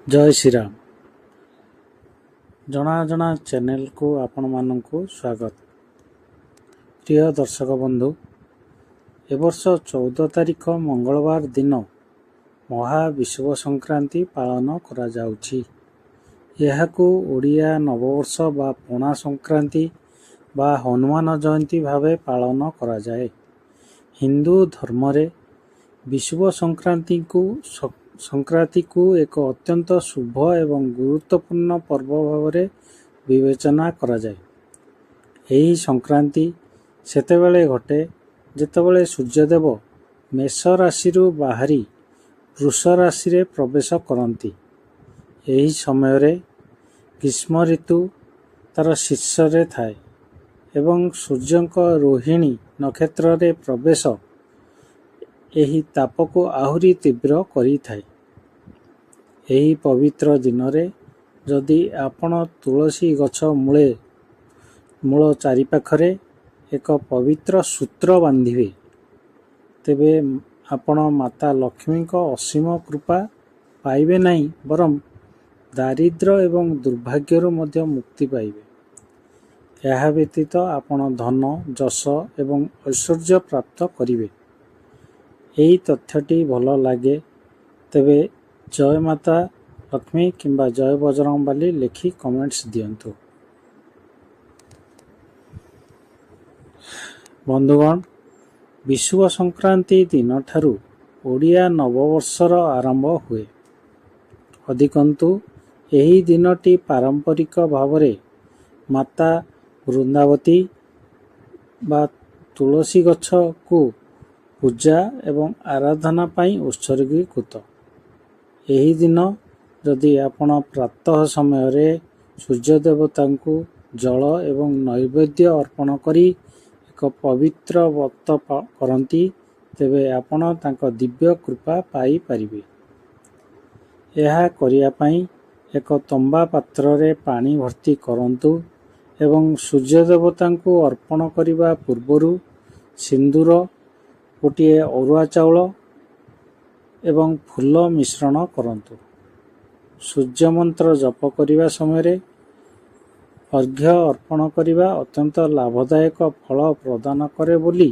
ଜୟ ଶ୍ରୀରାମ। ଜଣା ଜଣା ଚ୍ୟାନେଲକୁ ଆପଣମାନଙ୍କୁ ସ୍ୱାଗତ। ପ୍ରିୟ ଦର୍ଶକ ବନ୍ଧୁ, ଏବର୍ଷ 14 ତାରିଖ ମଙ୍ଗଳବାର ଦିନ ମହାବିଷୁବ ସଂକ୍ରାନ୍ତି ପାଳନ କରାଯାଉଛି। ଏହାକୁ ଓଡ଼ିଆ ନବବର୍ଷ ବା ପଣା ସଂକ୍ରାନ୍ତି ବା ହନୁମାନ ଜୟନ୍ତୀ ଭାବେ ପାଳନ କରାଯାଏ। ହିନ୍ଦୁ ଧର୍ମରେ ବିଷୁବ ସଂକ୍ରାନ୍ତିକୁ ଏକ ଅତ୍ୟନ୍ତ ଶୁଭ ଏବଂ ଗୁରୁତ୍ୱପୂର୍ଣ୍ଣ ପର୍ବ ଭାବରେ ବିବେଚନା କରାଯାଏ। ଏହି ସଂକ୍ରାନ୍ତି ସେତେବେଳେ ଘଟେ ଯେତେବେଳେ ସୂର୍ଯ୍ୟଦେବ ମେଷ ରାଶିରୁ ବାହାରି ବୃଷ ରାଶିରେ ପ୍ରବେଶ କରନ୍ତି। ଏହି ସମୟରେ ଗ୍ରୀଷ୍ମ ଋତୁ ତାର ଶୀର୍ଷରେ ଥାଏ ଏବଂ ସୂର୍ଯ୍ୟଙ୍କ ରୋହିଣୀ ନକ୍ଷତ୍ରରେ ପ୍ରବେଶ ଏହି ତାପକୁ ଆହୁରି ତୀବ୍ର କରିଥାଏ। ଏହି ପବିତ୍ର ଦିନରେ ଯଦି ଆପଣ ତୁଳସୀ ଗଛ ମୂଳ ଚାରିପାଖରେ ଏକ ପବିତ୍ର ସୂତ୍ର ବାନ୍ଧିବେ, ତେବେ ଆପଣ ମାତା ଲକ୍ଷ୍ମୀଙ୍କ ଅସୀମ କୃପା ପାଇବେ ନାହିଁ, ବରଂ ଦାରିଦ୍ର୍ୟ ଏବଂ ଦୁର୍ଭାଗ୍ୟରୁ ମଧ୍ୟ ମୁକ୍ତି ପାଇବେ। ଏହା ବ୍ୟତୀତ ଆପଣ ଧନ, ଯଶ ଏବଂ ଐଶ୍ୱର୍ଯ୍ୟ ପ୍ରାପ୍ତ କରିବେ। ଏହି ତଥ୍ୟଟି ଭଲ ଲାଗେ ତେବେ ଜୟ ମାତା ଲକ୍ଷ୍ମୀ କିମ୍ବା ଜୟ ବଜରଙ୍ଗବାଲି ଲେଖି କମେଣ୍ଟସ୍ ଦିଅନ୍ତୁ। ବନ୍ଧୁଗଣ, ବିଷୁବ ସଂକ୍ରାନ୍ତି ଦିନଠାରୁ ଓଡ଼ିଆ ନବବର୍ଷର ଆରମ୍ଭ ହୁଏ। ଅଧିକନ୍ତୁ ଏହି ଦିନଟି ପାରମ୍ପରିକ ଭାବରେ ମାତା ବୃନ୍ଦାବତୀ ବା ତୁଳସୀ ଗଛକୁ ପୂଜା ଏବଂ ଆରାଧନା ପାଇଁ ଉତ୍ସର୍ଗୀକୃତ। ଏହି ଦିନ ଯଦି ଆପଣ ପ୍ରାତଃ ସମୟରେ ସୂର୍ଯ୍ୟ ଦେବତାଙ୍କୁ ଜଳ ଏବଂ ନୈବେଦ୍ୟ ଅର୍ପଣ କରି ଏକ ପବିତ୍ର ବ୍ରତ କରନ୍ତି, ତେବେ ଆପଣ ତାଙ୍କ ଦିବ୍ୟ କୃପା ପାଇପାରିବେ। ଏହା କରିବା ପାଇଁ ଏକ ତମ୍ବା ପାତ୍ରରେ ପାଣି ଭର୍ତ୍ତି କରନ୍ତୁ ଏବଂ ସୂର୍ଯ୍ୟ ଦେବତାଙ୍କୁ ଅର୍ପଣ କରିବା ପୂର୍ବରୁ ସିନ୍ଦୁର, ଗୋଟିଏ ଅରୁଆ ଚାଉଳ ଏବଂ ଫୁଲ ମିଶ୍ରଣ କରନ୍ତୁ। ସୂର୍ଯ୍ୟ ମନ୍ତ୍ର ଜପ କରିବା ସମୟରେ ଅର୍ଘ୍ୟ ଅର୍ପଣ କରିବା ଅତ୍ୟନ୍ତ ଲାଭଦାୟକ ଫଳ ପ୍ରଦାନ କରେ ବୋଲି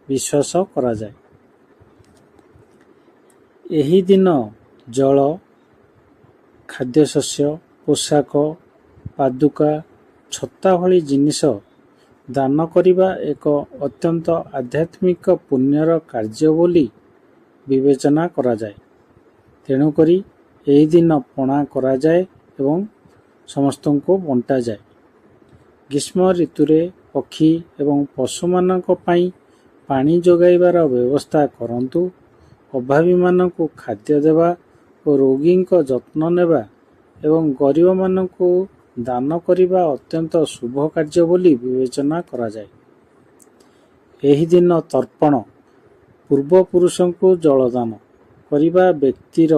ବିଶ୍ୱାସ କରାଯାଏ। ଏହି ଦିନ ଜଳ, ଖାଦ୍ୟଶସ୍ୟ, ପୋଷାକ, ପାଦୁକା, ଛତା ଭଳି ଜିନିଷ ଦାନ କରିବା ଏକ ଅତ୍ୟନ୍ତ ଆଧ୍ୟାତ୍ମିକ ପୁଣ୍ୟର କାର୍ଯ୍ୟ ବୋଲି ବିବେଚନା କରାଯାଏ। ତେଣୁକରି ଏହି ଦିନ ପଣା କରାଯାଏ ଏବଂ ସମସ୍ତଙ୍କୁ ବଣ୍ଟାଯାଏ। ଗ୍ରୀଷ୍ମ ଋତୁରେ ପକ୍ଷୀ ଏବଂ ପଶୁମାନଙ୍କ ପାଇଁ ପାଣି ଯୋଗାଇବାର ବ୍ୟବସ୍ଥା କରନ୍ତୁ। ଅଭାବୀମାନଙ୍କୁ ଖାଦ୍ୟ ଦେବା ଓ ରୋଗୀଙ୍କ ଯତ୍ନ ନେବା ଏବଂ ଗରିବମାନଙ୍କୁ ଦାନ କରିବା ଅତ୍ୟନ୍ତ ଶୁଭ କାର୍ଯ୍ୟ ବୋଲି ବିବେଚନା କରାଯାଏ। ଏହି ଦିନ ତର୍ପଣ, ପୂର୍ବପୁରୁଷଙ୍କୁ ଜଳଦାନ କରିବା ବ୍ୟକ୍ତିର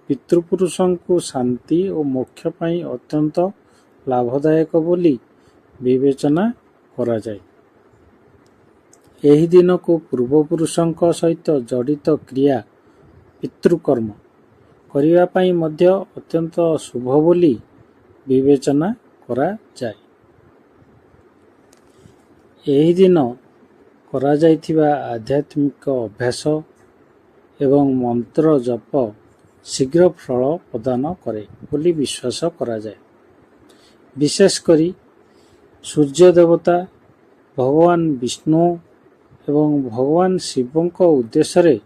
ପିତୃପୁରୁଷଙ୍କୁ ଶାନ୍ତି ଓ ମୋକ୍ଷ ପାଇଁ ଅତ୍ୟନ୍ତ ଲାଭଦାୟକ ବୋଲି ବିବେଚନା କରାଯାଏ। ଏହି ଦିନକୁ ପୂର୍ବପୁରୁଷଙ୍କ ସହିତ ଜଡ଼ିତ କ୍ରିୟା, ପିତୃକର୍ମ କରିବା ପାଇଁ ମଧ୍ୟ ଅତ୍ୟନ୍ତ ଶୁଭ ବୋଲି ବିବେଚନା କରାଯାଏ। ଏହି ଦିନ କରାଯାଇଥିବା ଆଧ୍ୟାତ୍ମିକ ଅଭ୍ୟାସ ଏବଂ ମନ୍ତ୍ର ଜପ ଶୀଘ୍ର ଫଳ ପ୍ରଦାନ କରେ ବୋଲି ବିଶ୍ୱାସ କରାଯାଏ। ବିଶେଷ କରି ସୂର୍ଯ୍ୟ ଦେବତା, ଭଗବାନ ବିଷ୍ଣୁ ଏବଂ ଭଗବାନ ଶିବଙ୍କ ଉଦ୍ଦେଶ୍ୟରେ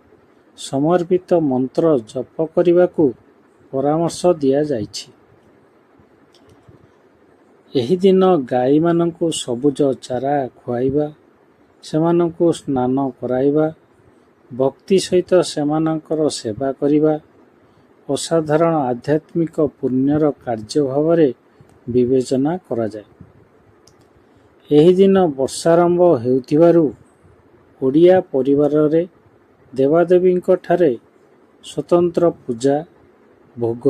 ସମର୍ପିତ ମନ୍ତ୍ର ଜପ କରିବାକୁ ପରାମର୍ଶ ଦିଆଯାଇଛି। ଏହି ଦିନ ଗାଈମାନଙ୍କୁ ସବୁଜ ଚାରା ଖୁଆଇବା, ସେମାନଙ୍କୁ ସ୍ନାନ କରାଇବା, ଭକ୍ତି ସହିତ ସେମାନଙ୍କର ସେବା କରିବା ଅସାଧାରଣ ଆଧ୍ୟାତ୍ମିକ ପୁଣ୍ୟର କାର୍ଯ୍ୟ ଭାବରେ ବିବେଚନା କରାଯାଏ। ଏହି ଦିନ ବର୍ଷାରମ୍ଭ ହେଉଥିବାରୁ ଓଡ଼ିଆ ପରିବାରରେ ଦେବାଦେବୀଙ୍କ ଠାରେ ସ୍ୱତନ୍ତ୍ର ପୂଜା, ଭୋଗ,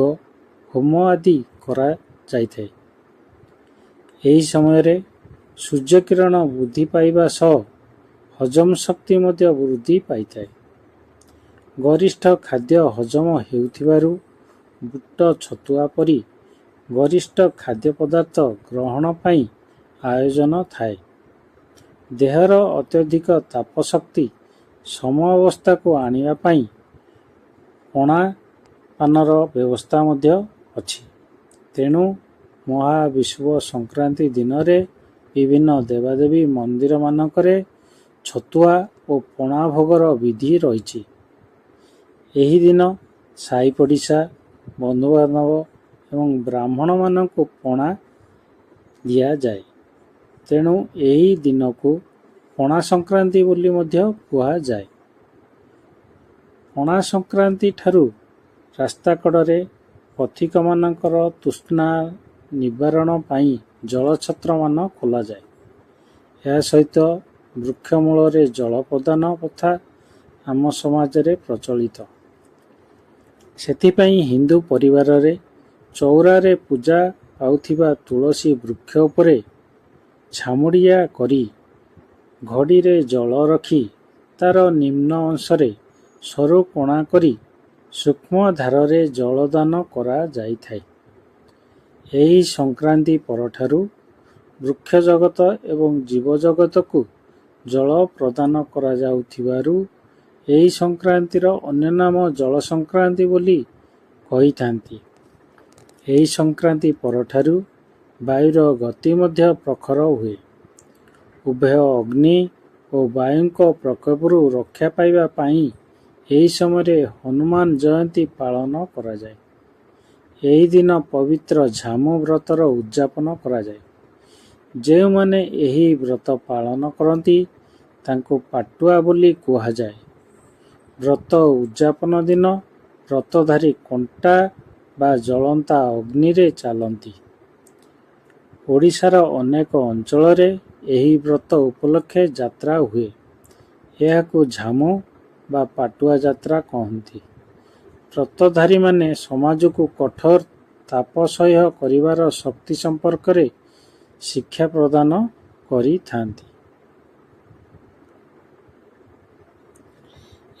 ହୋମ ଆଦି କରାଯାଇଥାଏ। ଏହି ସମୟରେ ସୂର୍ଯ୍ୟକିରଣ ବୃଦ୍ଧି ପାଇବା ସହ ହଜମ ଶକ୍ତି ମଧ୍ୟ ବୃଦ୍ଧି ପାଇଥାଏ। ଗରିଷ୍ଠ ଖାଦ୍ୟ ହଜମ ହେଉଥିବାରୁ ବୁଟ ଛତୁଆ ପରି ଗରିଷ୍ଠ ଖାଦ୍ୟ ପଦାର୍ଥ ଗ୍ରହଣ ପାଇଁ ଆୟୋଜନ ଥାଏ। ଦେହର ଅତ୍ୟଧିକ ତାପଶକ୍ତି ସମ ଅବସ୍ଥାକୁ ଆଣିବା ପାଇଁ ପଣା ପାନର ବ୍ୟବସ୍ଥା ମଧ୍ୟ ଅଛି। ତେଣୁ ମହାବିଷୁବ ସଂକ୍ରାନ୍ତି ଦିନରେ ବିଭିନ୍ନ ଦେବାଦେବୀ ମନ୍ଦିରମାନଙ୍କରେ ଛତୁଆ ଓ ପଣା ଭୋଗର ବିଧି ରହିଛି। ଏହି ଦିନ ସାହି ପଡ଼ିଶା, ବନ୍ଧୁବାନ୍ଧବ ଏବଂ ବ୍ରାହ୍ମଣମାନଙ୍କୁ ପଣା ଦିଆଯାଏ। ତେଣୁ ଏହି ଦିନକୁ ପଣା ସଂକ୍ରାନ୍ତି ବୋଲି ମଧ୍ୟ କୁହାଯାଏ। ପଣା ସଂକ୍ରାନ୍ତି ଠାରୁ ରାସ୍ତାକଡ଼ରେ ପଥିକମାନଙ୍କର ତୃଷ୍ଣା ନିବାରଣ ପାଇଁ ଜଳଛତ୍ରମାନ ଖୋଲାଯାଏ। ଏହା ସହିତ ବୃକ୍ଷମୂଳରେ ଜଳ ପ୍ରଦାନ ପ୍ରଥା ଆମ ସମାଜରେ ପ୍ରଚଳିତ। ସେଥିପାଇଁ ହିନ୍ଦୁ ପରିବାରରେ ଚଉରାରେ ପୂଜା ପାଉଥିବା ତୁଳସୀ ବୃକ୍ଷ ଉପରେ ଛାମୁଡ଼ିଆ କରି ଘଡ଼ିରେ ଜଳ ରଖି ତାର ନିମ୍ନ ଅଂଶରେ ସରୁ କଣା କରି ସୂକ୍ଷ୍ମ ଧାରରେ ଜଳଦାନ କରାଯାଇଥାଏ। ଏହି ସଂକ୍ରାନ୍ତି ପରଠାରୁ ବୃକ୍ଷ ଜଗତ ଏବଂ ଜୀବଜଗତକୁ ଜଳ ପ୍ରଦାନ କରାଯାଉଥିବାରୁ ଏହି ସଂକ୍ରାନ୍ତିର ଅନ୍ୟ ନାମ ଜଳ ସଂକ୍ରାନ୍ତି ବୋଲି କହିଥାନ୍ତି। ଏହି ସଂକ୍ରାନ୍ତି ପରଠାରୁ ବାୟୁର ଗତି ମଧ୍ୟ ପ୍ରଖର ହୁଏ। ଉଭୟ ଅଗ୍ନି ଓ ବାୟୁଙ୍କ ପ୍ରକୋପରୁ ରକ୍ଷା ପାଇବା ପାଇଁ ଏହି ସମୟରେ ହନୁମାନ ଜୟନ୍ତୀ ପାଳନ କରାଯାଏ। ଏହି ଦିନ ପବିତ୍ର ଝାମୁ ବ୍ରତର ଉଦ୍ଯାପନ କରାଯାଏ। ଯେଉଁମାନେ ଏହି ବ୍ରତ ପାଳନ କରନ୍ତି ତାଙ୍କୁ ପାଟୁଆ ବୋଲି କୁହାଯାଏ। ବ୍ରତ ଉଦ୍ଯାପନ ଦିନ ବ୍ରତଧାରୀ କଣ୍ଟା ବା ଜଳନ୍ତା ଅଗ୍ନିରେ ଚାଲନ୍ତି। ଓଡ଼ିଶାର ଅନେକ ଅଞ୍ଚଳରେ ଏହି ବ୍ରତ ଉପଲକ୍ଷେ ଯାତ୍ରା ହୁଏ। ଏହାକୁ ଝାମୁ ବା ପାଟୁଆ ଯାତ୍ରା କହନ୍ତି। ବ୍ରତଧାରୀମାନେ ସମାଜକୁ କଠୋର ତାପ ସହ୍ୟ କରିବାର ଶକ୍ତି ସମ୍ପର୍କରେ ଶିକ୍ଷା ପ୍ରଦାନ କରିଥାନ୍ତି।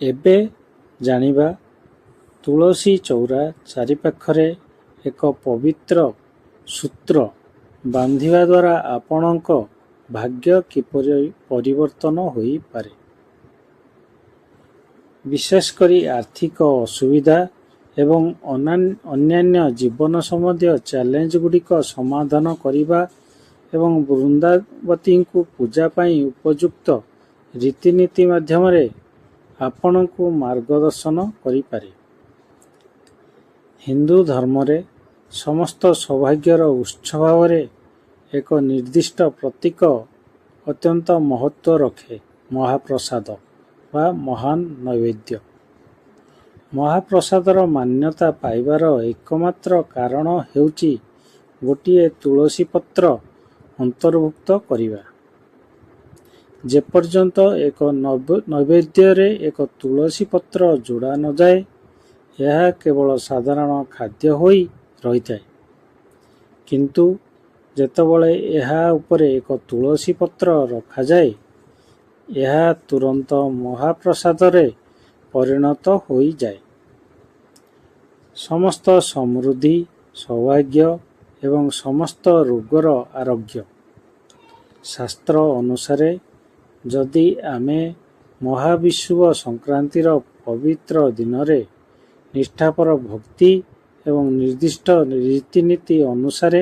ଏବେ ଜାଣିବା ତୁଳସୀ ଚଉରା ଚାରିପାଖରେ ଏକ ପବିତ୍ର ସୂତ୍ର ବାନ୍ଧିବା ଦ୍ୱାରା ଆପଣଙ୍କ ଭାଗ୍ୟ କିପରି ପରିବର୍ତ୍ତନ ହୋଇପାରେ। ବିଶେଷ କରି ଆର୍ଥିକ ଅସୁବିଧା ଏବଂ ଅନ୍ୟାନ୍ୟ ଜୀବନ ସମ୍ବନ୍ଧୀୟ ଚ୍ୟାଲେଞ୍ଜ ଗୁଡ଼ିକ ସମାଧାନ କରିବା ଏବଂ ବୃନ୍ଦାବତୀଙ୍କୁ ପୂଜା ପାଇଁ ଉପଯୁକ୍ତ ରୀତିନୀତି ମାଧ୍ୟମରେ ଆପଣଙ୍କୁ ମାର୍ଗଦର୍ଶନ କରିପାରେ। ହିନ୍ଦୁ ଧର୍ମରେ ସମସ୍ତ ସୌଭାଗ୍ୟର ଉତ୍ସ ଭାବରେ ଏକ ନିର୍ଦ୍ଦିଷ୍ଟ ପ୍ରତୀକ ଅତ୍ୟନ୍ତ ମହତ୍ତ୍ୱ ରଖେ। ମହାପ୍ରସାଦ ବା ମହାନ ନୈବେଦ୍ୟ। ମହାପ୍ରସାଦର ମାନ୍ୟତା ପାଇବାର ଏକମାତ୍ର କାରଣ ହେଉଛି ଗୋଟିଏ ତୁଳସୀ ପତ୍ର ଅନ୍ତର୍ଭୁକ୍ତ କରିବା। ଯେପର୍ଯ୍ୟନ୍ତ ଏକ ନୈବେଦ୍ୟରେ ଏକ ତୁଳସୀ ପତ୍ର ଯୋଡ଼ା ନଯାଏ ଏହା କେବଳ ସାଧାରଣ ଖାଦ୍ୟ ହୋଇ ରହିଥାଏ। କିନ୍ତୁ ଯେତେବେଳେ ଏହା ଉପରେ ଏକ ତୁଳସୀ ପତ୍ର ରଖାଯାଏ ଏହା ତୁରନ୍ତ ମହାପ୍ରସାଦରେ ପରିଣତ ହୋଇଯାଏ। ସମସ୍ତ ସମୃଦ୍ଧି, ସୌଭାଗ୍ୟ ଏବଂ ସମସ୍ତ ରୋଗର ଆରୋଗ୍ୟ। ଶାସ୍ତ୍ର ଅନୁସାରେ ଯଦି ଆମେ ମହାବିଷୁବ ସଂକ୍ରାନ୍ତିର ପବିତ୍ର ଦିନରେ ନିଷ୍ଠାପର ଭକ୍ତି ଏବଂ ନିର୍ଦ୍ଦିଷ୍ଟ ରୀତିନୀତି ଅନୁସାରେ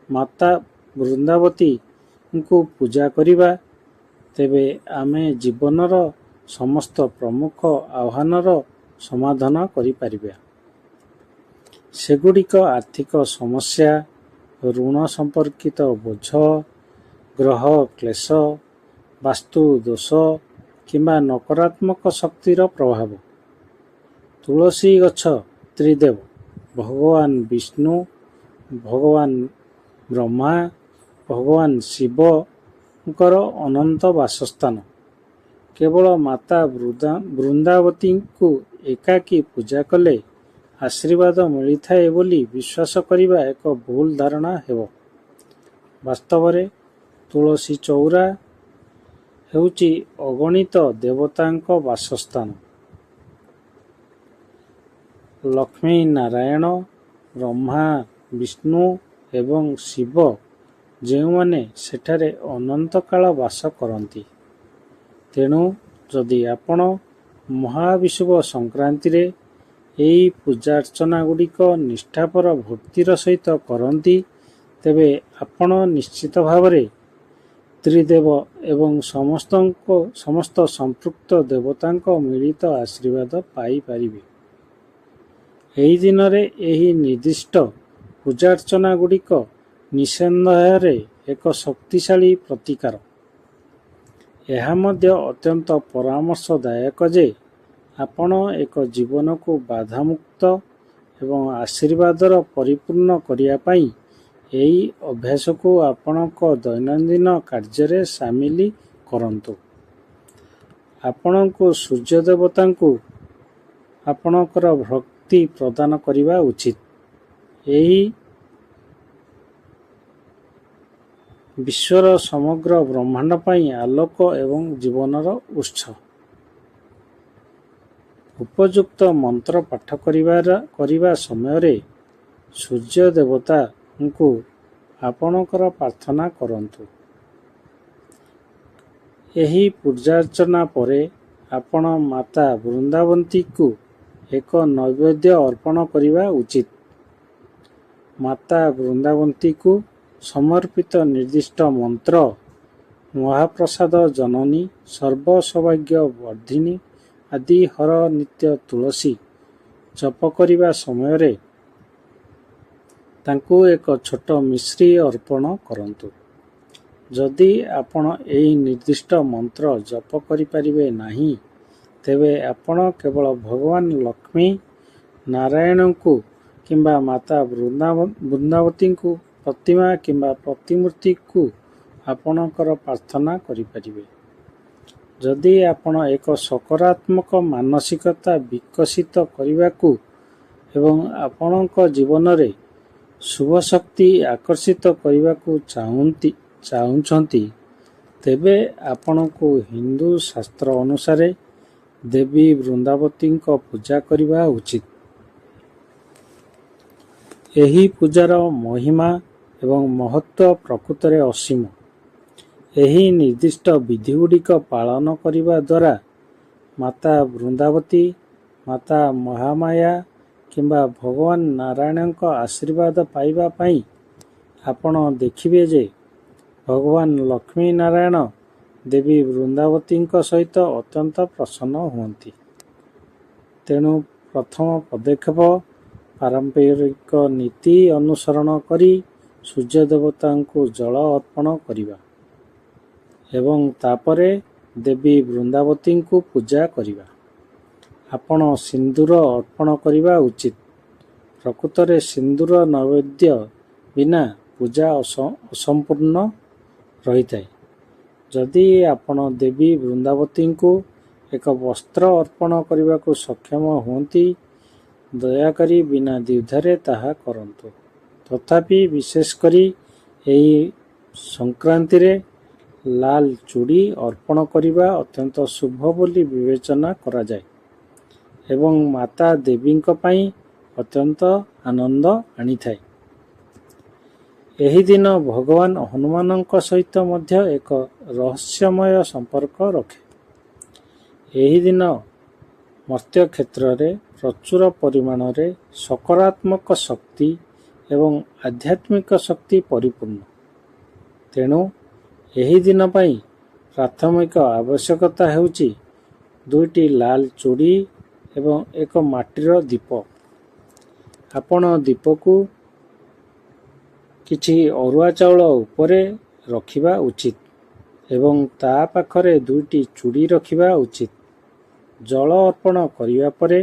ମାତା ବୃନ୍ଦାବତୀଙ୍କୁ ପୂଜା କରିବା ତେବେ ଆମେ ଜୀବନର ସମସ୍ତ ପ୍ରମୁଖ ଆହ୍ୱାନର ସମାଧାନ କରିପାରିବା। ସେଗୁଡ଼ିକ ଆର୍ଥିକ ସମସ୍ୟା, ଋଣ ସମ୍ପର୍କିତ ବୋଝ, ଗ୍ରହ କ୍ଲେଶ, ବାସ୍ତୁ ଦୋଷ କିମ୍ବା ନକାରାତ୍ମକ ଶକ୍ତିର ପ୍ରଭାବ। ତୁଳସୀ ଗଛ ତ୍ରିଦେବ ଭଗବାନ ବିଷ୍ଣୁ, ଭଗବାନ ବ୍ରହ୍ମା, ଭଗବାନ ଶିବଙ୍କର ଅନନ୍ତ ବାସସ୍ଥାନ। କେବଳ ମାତା ବୃନ୍ଦାବତୀଙ୍କୁ ଏକାକୀ ପୂଜା କଲେ ଆଶୀର୍ବାଦ ମିଳିଥାଏ ବୋଲି ବିଶ୍ୱାସ କରିବା ଏକ ଭୁଲ ଧାରଣା ହେବ। ବାସ୍ତବରେ ତୁଳସୀ ଚଉରା ହେଉଛି ଅଗଣିତ ଦେବତାଙ୍କ ବାସସ୍ଥାନ। ଲକ୍ଷ୍ମୀ ନାରାୟଣ, ବ୍ରହ୍ମା, ବିଷ୍ଣୁ ଏବଂ ଶିବ ଯେଉଁମାନେ ସେଠାରେ ଅନନ୍ତ କାଳ ବାସ କରନ୍ତି। ତେଣୁ ଯଦି ଆପଣ ମହାବିଷୁବ ସଂକ୍ରାନ୍ତିରେ ଏହି ପୂଜାର୍ଚ୍ଚନା ଗୁଡ଼ିକ ନିଷ୍ଠାପର ଭକ୍ତିର ସହିତ କରନ୍ତି, ତେବେ ଆପଣ ନିଶ୍ଚିତ ଭାବରେ ତ୍ରିଦେବ ଏବଂ ସମସ୍ତ ସମ୍ପୃକ୍ତ ଦେବତାଙ୍କ ମିଳିତ ଆଶୀର୍ବାଦ ପାଇପାରିବେ। ଏହି ଦିନରେ ଏହି ନିର୍ଦ୍ଦିଷ୍ଟ ପୂଜାର୍ଚ୍ଚନା ଗୁଡ଼ିକ ନିଃସନ୍ଦେହରେ ଏକ ଶକ୍ତିଶାଳୀ ପ୍ରତିକାର। ଏହା ମଧ୍ୟ ଅତ୍ୟନ୍ତ ପରାମର୍ଶଦାୟକ ଯେ ଆପଣ ଏକ ଜୀବନକୁ ବାଧାମୁକ୍ତ ଏବଂ ଆଶୀର୍ବାଦର ପରିପୂର୍ଣ୍ଣ କରିବା ପାଇଁ ଏହି ଅଭ୍ୟାସକୁ ଆପଣଙ୍କ ଦୈନନ୍ଦିନ କାର୍ଯ୍ୟରେ ସାମିଲ କରନ୍ତୁ। ଆପଣଙ୍କୁ ସୂର୍ଯ୍ୟ ଦେବତାଙ୍କୁ ଆପଣଙ୍କର ଭକ୍ତି ପ୍ରଦାନ କରିବା ଉଚିତ। ଏହି ବିଶ୍ୱର ସମଗ୍ର ବ୍ରହ୍ମାଣ୍ଡ ପାଇଁ ଆଲୋକ ଏବଂ ଜୀବନର ଉତ୍ସ। ଉପଯୁକ୍ତ ମନ୍ତ୍ର ପାଠ କରିବା ସମୟରେ ସୂର୍ଯ୍ୟ ଦେବତାଙ୍କୁ ଆପଣଙ୍କର ପ୍ରାର୍ଥନା କରନ୍ତୁ। ଏହି ପୂଜାର୍ଚ୍ଚନା ପରେ ଆପଣ ମାତା ବୃନ୍ଦାବତୀଙ୍କୁ ଏକ ନୈବେଦ୍ୟ ଅର୍ପଣ କରିବା ଉଚିତ। ମାତା ବୃନ୍ଦାବତୀଙ୍କୁ ସମର୍ପିତ ନିର୍ଦ୍ଦିଷ୍ଟ ମନ୍ତ୍ର ମହାପ୍ରସାଦ ଜନନୀ, ସର୍ବ ସୌଭାଗ୍ୟ ବର୍ଦ୍ଧିନୀ ଆଦି ହର ନିତ୍ୟ ତୁଳସୀ ଜପ କରିବା ସମୟରେ ତାଙ୍କୁ ଏକ ଛୋଟ ମିଶ୍ରି ଅର୍ପଣ କରନ୍ତୁ। ଯଦି ଆପଣ ଏହି ନିର୍ଦ୍ଦିଷ୍ଟ ମନ୍ତ୍ର ଜପ କରିପାରିବେ ନାହିଁ, ତେବେ ଆପଣ କେବଳ ଭଗବାନ ଲକ୍ଷ୍ମୀ ନାରାୟଣଙ୍କୁ କିମ୍ବା ମାତା ବୃନ୍ଦାବତୀଙ୍କୁ ପ୍ରତିମା କିମ୍ବା ପ୍ରତିମୂର୍ତ୍ତିକୁ ଆପଣଙ୍କର ପ୍ରାର୍ଥନା କରିପାରିବେ। ଯଦି ଆପଣ ଏକ ସକାରାତ୍ମକ ମାନସିକତା ବିକଶିତ କରିବାକୁ ଏବଂ ଆପଣଙ୍କ ଜୀବନରେ ଶୁଭ ଶକ୍ତି ଆକର୍ଷିତ କରିବାକୁ ଚାହୁଁଛନ୍ତି, ତେବେ ଆପଣଙ୍କୁ ହିନ୍ଦୁ ଶାସ୍ତ୍ର ଅନୁସାରେ ଦେବୀ ବୃନ୍ଦାବତୀଙ୍କ ପୂଜା କରିବା ଉଚିତ। ଏହି ପୂଜାର ମହିମା ଏବଂ ମହତ୍ତ୍ୱ ପ୍ରକୃତରେ ଅସୀମ। ଏହି ନିର୍ଦ୍ଦିଷ୍ଟ ବିଧିଗୁଡ଼ିକ ପାଳନ କରିବା ଦ୍ୱାରା ମାତା ବୃନ୍ଦାବତୀ, ମାତା ମହାମାୟା କିମ୍ବା ଭଗବାନ ନାରାୟଣଙ୍କ ଆଶୀର୍ବାଦ ପାଇବା ପାଇଁ ଆପଣ ଦେଖିବେ ଯେ ଭଗବାନ ଲକ୍ଷ୍ମୀ ନାରାୟଣ ଦେବୀ ବୃନ୍ଦାବତୀଙ୍କ ସହିତ ଅତ୍ୟନ୍ତ ପ୍ରସନ୍ନ ହୁଅନ୍ତି। ତେଣୁ ପ୍ରଥମ ପଦକ୍ଷେପ ପାରମ୍ପରିକ ନୀତି ଅନୁସରଣ କରି ସୂର୍ଯ୍ୟ ଦେବତାଙ୍କୁ ଜଳ ଅର୍ପଣ କରିବା ଏବଂ ତାପରେ ଦେବୀ ବୃନ୍ଦାବତୀଙ୍କୁ ପୂଜା କରିବା। ଆପଣ ସିନ୍ଦୁର ଅର୍ପଣ କରିବା ଉଚିତ। ପ୍ରକୃତରେ ସିନ୍ଦୁର ନୈବେଦ୍ୟ ବିନା ପୂଜା ଅସମ୍ପୂର୍ଣ୍ଣ ରହିଥାଏ। ଯଦି ଆପଣ ଦେବୀ ବୃନ୍ଦାବତୀଙ୍କୁ ଏକ ବସ୍ତ୍ର ଅର୍ପଣ କରିବାକୁ ସକ୍ଷମ ହୁଅନ୍ତି, ଦୟାକରି ବିନା ଦ୍ୱିଧାରେ ତାହା କରନ୍ତୁ। ତଥାପି ବିଶେଷ କରି ଏହି ସଂକ୍ରାନ୍ତିରେ ଲାଲ ଚୁଡ଼ି ଅର୍ପଣ କରିବା ଅତ୍ୟନ୍ତ ଶୁଭ ବୋଲି ବିବେଚନା କରାଯାଏ ଏବଂ ମାତା ଦେବୀଙ୍କ ପାଇଁ ଅତ୍ୟନ୍ତ ଆନନ୍ଦ ଆଣିଥାଏ। ଏହି ଦିନ ଭଗବାନ ହନୁମାନଙ୍କ ସହିତ ମଧ୍ୟ ଏକ ରହସ୍ୟମୟ ସମ୍ପର୍କ ରଖେ। ଏହି ଦିନ ମର୍ତ୍ତ୍ୟ କ୍ଷେତ୍ରରେ ପ୍ରଚୁର ପରିମାଣରେ ସକାରାତ୍ମକ ଶକ୍ତି ଏବଂ ଆଧ୍ୟାତ୍ମିକ ଶକ୍ତି ପରିପୂର୍ଣ୍ଣ। ତେଣୁ ଏହି ଦିନ ପାଇଁ ପ୍ରାଥମିକ ଆବଶ୍ୟକତା ହେଉଛି ଦୁଇଟି ଲାଲ ଚୁଡ଼ି ଏବଂ ଏକ ମାଟିର ଦୀପ। ଆପଣ ଦୀପକୁ କିଛି ଅରୁଆ ଚାଉଳ ଉପରେ ରଖିବା ଉଚିତ ଏବଂ ତା ପାଖରେ ଦୁଇଟି ଚୁଡ଼ି ରଖିବା ଉଚିତ। ଜଳ ଅର୍ପଣ କରିବା ପରେ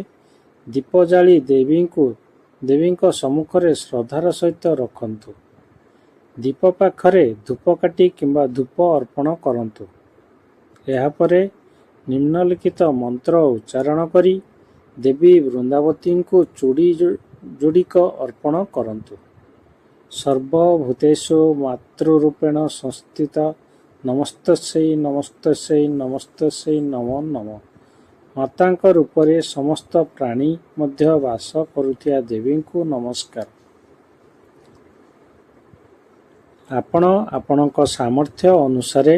ଦୀପ ଜାଳି ଦେବୀଙ୍କ ସମ୍ମୁଖରେ ଶ୍ରଦ୍ଧାର ସହିତ ରଖନ୍ତୁ। ଦୀପ ପାଖରେ ଧୂପକାଠି କିମ୍ବା ଧୂପ ଅର୍ପଣ କରନ୍ତୁ। ଏହାପରେ ନିମ୍ନଲିଖିତ ମନ୍ତ୍ର ଉଚ୍ଚାରଣ କରି ଦେବୀ ବୃନ୍ଦାବତୀଙ୍କୁ ଚୁଡ଼ି ଯୋଡ଼ିକ ଅର୍ପଣ କରନ୍ତୁ। ସର୍ବଭୂତେଷୁ ମାତୃରୂପେଣ ସଂସ୍ଥିତା ନମସ୍ତସ୍ୟୈ ନମସ୍ତସ୍ୟୈ ନମସ୍ତସ୍ୟୈ ନମୋ ନମଃ। ମାତାଙ୍କ ରୂପରେ ସମସ୍ତ ପ୍ରାଣୀ ମଧ୍ୟ ବାସ କରୁଥିବା ଦେବୀଙ୍କୁ ନମସ୍କାର। ଆପଣ ଆପଣଙ୍କ ସାମର୍ଥ୍ୟ ଅନୁସାରେ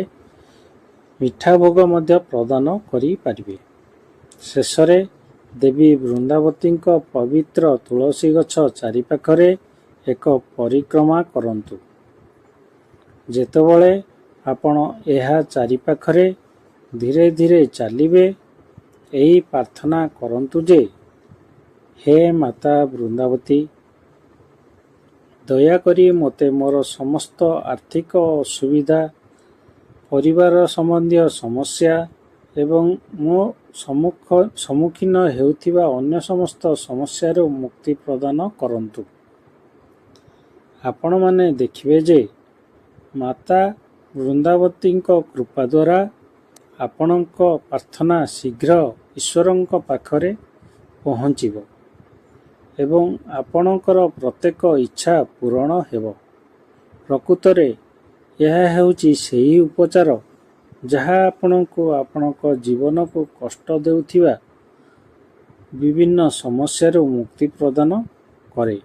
ମିଠା ଭୋଗ ମଧ୍ୟ ପ୍ରଦାନ କରିପାରିବେ। ଶେଷରେ ଦେବୀ ବୃନ୍ଦାବତୀଙ୍କ ପବିତ୍ର ତୁଳସୀ ଗଛ ଚାରିପାଖରେ ଏକ ପରିକ୍ରମା କରନ୍ତୁ। ଯେତେବେଳେ ଆପଣ ଏହା ଚାରିପାଖରେ ଧୀରେ ଧୀରେ ଚାଲିବେ, ଏହି ପ୍ରାର୍ଥନା କରନ୍ତୁ ଯେ, ହେ ମାତା ବୃନ୍ଦାବତୀ, ଦୟାକରି ମୋତେ ମୋର ସମସ୍ତ ଆର୍ଥିକ ଅସୁବିଧା, ପରିବାର ସମ୍ବନ୍ଧୀୟ ସମସ୍ୟା ଏବଂ ମୁଁ ସମ୍ମୁଖୀନ ହେଉଥିବା ଅନ୍ୟ ସମସ୍ତ ସମସ୍ୟାରୁ ମୁକ୍ତି ପ୍ରଦାନ କରନ୍ତୁ। ଆପଣମାନେ ଦେଖିବେ ଯେ ମାତା ବୃନ୍ଦାବତୀଙ୍କ କୃପା ଦ୍ୱାରା ଆପଣଙ୍କ ପ୍ରାର୍ଥନା ଶୀଘ୍ର ଈଶ୍ୱରଙ୍କ ପାଖରେ ପହଞ୍ଚିବ ଏବଂ ଆପଣଙ୍କର ପ୍ରତ୍ୟେକ ଇଚ୍ଛା ପୂରଣ ହେବ। ପ୍ରକୃତରେ ଏହା ହେଉଛି ସେହି ଉପଚାର ଯାହା ଆପଣଙ୍କୁ ଆପଣଙ୍କ ଜୀବନକୁ କଷ୍ଟ ଦେଉଥିବା ବିଭିନ୍ନ ସମସ୍ୟାରୁ ମୁକ୍ତି ପ୍ରଦାନ କରେ।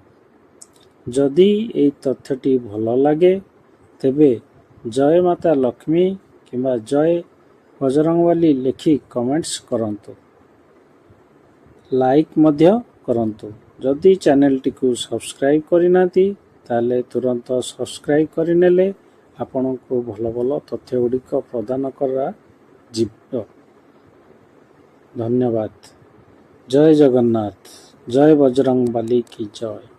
ଯଦି ଏହି ତଥ୍ୟଟି ଭଲ ଲାଗେ, ତେବେ ଜୟ ମାତା ଲକ୍ଷ୍ମୀ କିମ୍ବା ଜୟ ବଜରଙ୍ଗବାଲି ଲେଖି କମେଣ୍ଟସ୍ କରନ୍ତୁ। ଲାଇକ୍ ମଧ୍ୟ କରନ୍ତୁ। ଯଦି ଚ୍ୟାନେଲଟିକୁ ସବସ୍କ୍ରାଇବ୍ କରିନାହାନ୍ତି, ତାହେଲେ ତୁରନ୍ତ ସବସ୍କ୍ରାଇବ୍ କରିନେଲେ ଆପଣଙ୍କୁ ଭଲ ଭଲ ତଥ୍ୟଗୁଡ଼ିକ ପ୍ରଦାନ କରାଯିବ। ଧନ୍ୟବାଦ। ଜୟ ଜଗନ୍ନାଥ। ଜୟ ବଜରଙ୍ଗବାଲି କି ଜୟ।